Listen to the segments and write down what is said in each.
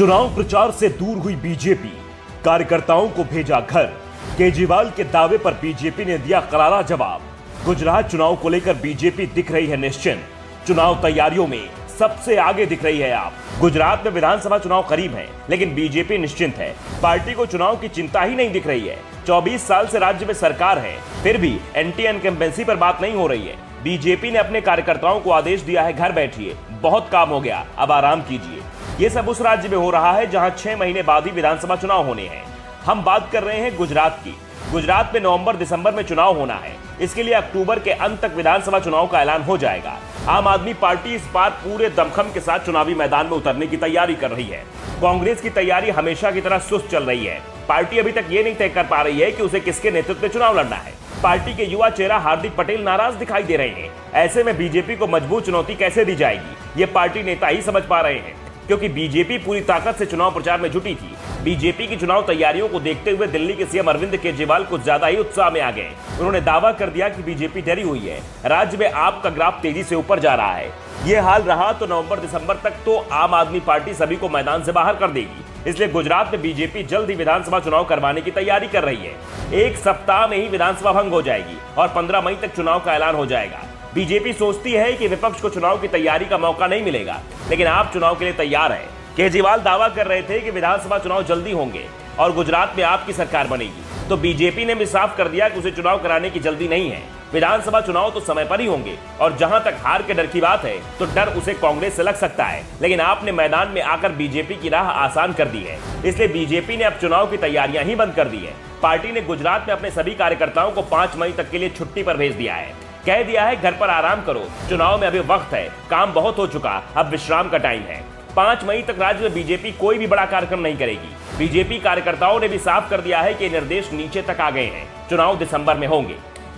चुनाव प्रचार से दूर हुई बीजेपी, कार्यकर्ताओं को भेजा घर। केजरीवाल के दावे पर बीजेपी ने दिया करारा जवाब। गुजरात चुनाव को लेकर बीजेपी दिख रही है निश्चिंत। चुनाव तैयारियों में सबसे आगे दिख रही है आप। गुजरात में विधानसभा चुनाव करीब है, लेकिन बीजेपी निश्चिंत है। पार्टी को चुनाव की चिंता ही नहीं दिख रही है। 24 साल से राज्य में सरकार है, फिर भी एंटी इनकम्बेंसी पर बात नहीं हो रही है। बीजेपी ने अपने कार्यकर्ताओं को आदेश दिया है, घर बैठिए, बहुत काम हो गया, अब आराम कीजिए। ये सब उस राज्य में हो रहा है जहां 6 महीने बाद ही विधानसभा चुनाव होने हैं। हम बात कर रहे हैं गुजरात की। गुजरात में नवंबर दिसंबर में चुनाव होना है। इसके लिए अक्टूबर के अंत तक विधानसभा चुनाव का ऐलान हो जाएगा। आम आदमी पार्टी इस बार पूरे दमखम के साथ चुनावी मैदान में उतरने की तैयारी कर रही है। कांग्रेस की तैयारी हमेशा की तरह सुस्त चल रही है। पार्टी अभी तक ये नहीं तय कर पा रही है कि उसे किसके नेतृत्व में चुनाव लड़ना है। पार्टी के युवा चेहरा हार्दिक पटेल नाराज दिखाई दे रहे हैं। ऐसे में बीजेपी को मजबूत चुनौती कैसे दी जाएगी, ये पार्टी नेता ही समझ पा रहे हैं, क्योंकि बीजेपी पूरी ताकत से चुनाव प्रचार में जुटी थी। बीजेपी की चुनाव तैयारियों को देखते हुए दिल्ली के सीएम अरविंद केजरीवाल कुछ ज्यादा ही उत्साह में आ गए। उन्होंने दावा कर दिया कि बीजेपी डरी हुई है, राज्य में आप का ग्राफ तेजी से ऊपर जा रहा है। ये हाल रहा तो नवंबर दिसंबर तक तो आम आदमी पार्टी सभी को मैदान से बाहर कर देगी। इसलिए गुजरात में बीजेपी जल्द ही विधानसभा चुनाव करवाने की तैयारी कर रही है। 1 सप्ताह में ही विधानसभा भंग हो जाएगी और 15 मई तक चुनाव का ऐलान हो जाएगा। बीजेपी सोचती है कि विपक्ष को चुनाव की तैयारी का मौका नहीं मिलेगा, लेकिन आप चुनाव के लिए तैयार हैं। केजरीवाल दावा कर रहे थे कि विधानसभा चुनाव जल्दी होंगे और गुजरात में आपकी सरकार बनेगी, तो बीजेपी ने भी साफ कर दिया कि उसे चुनाव कराने की जल्दी नहीं है। विधानसभा चुनाव तो समय पर ही होंगे और जहां तक हार के डर की बात है, तो डर उसे कांग्रेस से लग सकता है, लेकिन आपने मैदान में आकर बीजेपी की राह आसान कर दी है। इसलिए बीजेपी ने अब चुनाव की तैयारियां ही बंद कर दी है। पार्टी ने गुजरात में अपने सभी कार्यकर्ताओं को 5 मई तक के लिए छुट्टी पर भेज दिया है। कह दिया है, घर पर आराम करो, चुनाव में अभी वक्त है, काम बहुत हो चुका, अब विश्राम का टाइम है। 5 मई तक राज्य में बीजेपी कोई भी बड़ा कार्यक्रम नहीं करेगी। बीजेपी कार्यकर्ताओं ने भी साफ कर दिया है कि निर्देश नीचे तक आ गए हैं, चुनाव दिसंबर में होंगे।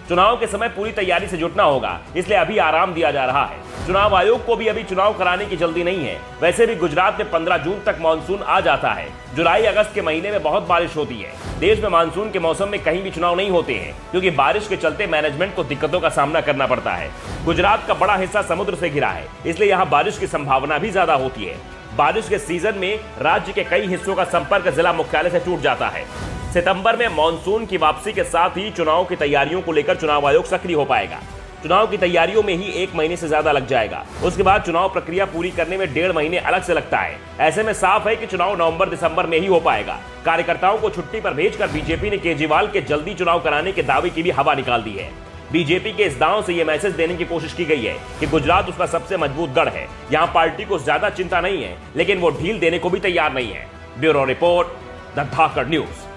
चुनाव के समय पूरी तैयारी से जुटना होगा, इसलिए अभी आराम दिया जा रहा है। चुनाव आयोग को भी अभी चुनाव कराने की जल्दी नहीं है। वैसे भी गुजरात में 15 जून तक मानसून आ जाता है। जुलाई अगस्त के महीने में बहुत बारिश होती है। देश में मानसून के मौसम में कहीं भी चुनाव नहीं होते हैं, क्योंकि बारिश के चलते मैनेजमेंट को दिक्कतों का सामना करना पड़ता है। गुजरात का बड़ा हिस्सा समुद्र से घिरा है, इसलिए यहाँ बारिश की संभावना भी ज्यादा होती है। बारिश के सीजन में राज्य के कई हिस्सों का संपर्क जिला मुख्यालय से टूट जाता है। सितंबर में मानसून की वापसी के साथ ही चुनाव की तैयारियों को लेकर चुनाव आयोग सक्रिय हो पाएगा। चुनाव की तैयारियों में ही 1 महीने से ज्यादा लग जाएगा। उसके बाद चुनाव प्रक्रिया पूरी करने में 1.5 महीने अलग से लगता है। ऐसे में साफ है कि चुनाव नवंबर दिसंबर में ही हो पाएगा। कार्यकर्ताओं को छुट्टी पर भेजकर बीजेपी ने केजरीवाल के जल्दी चुनाव कराने के दावे की भी हवा निकाल दी है। बीजेपी के इस दांव से यह मैसेज देने की कोशिश की गई है कि गुजरात उसका सबसे मजबूत गढ़ है। यहाँ पार्टी को ज्यादा चिंता नहीं है, लेकिन वो ढील देने को भी तैयार नहीं है। Bureau report, the Dhakad news.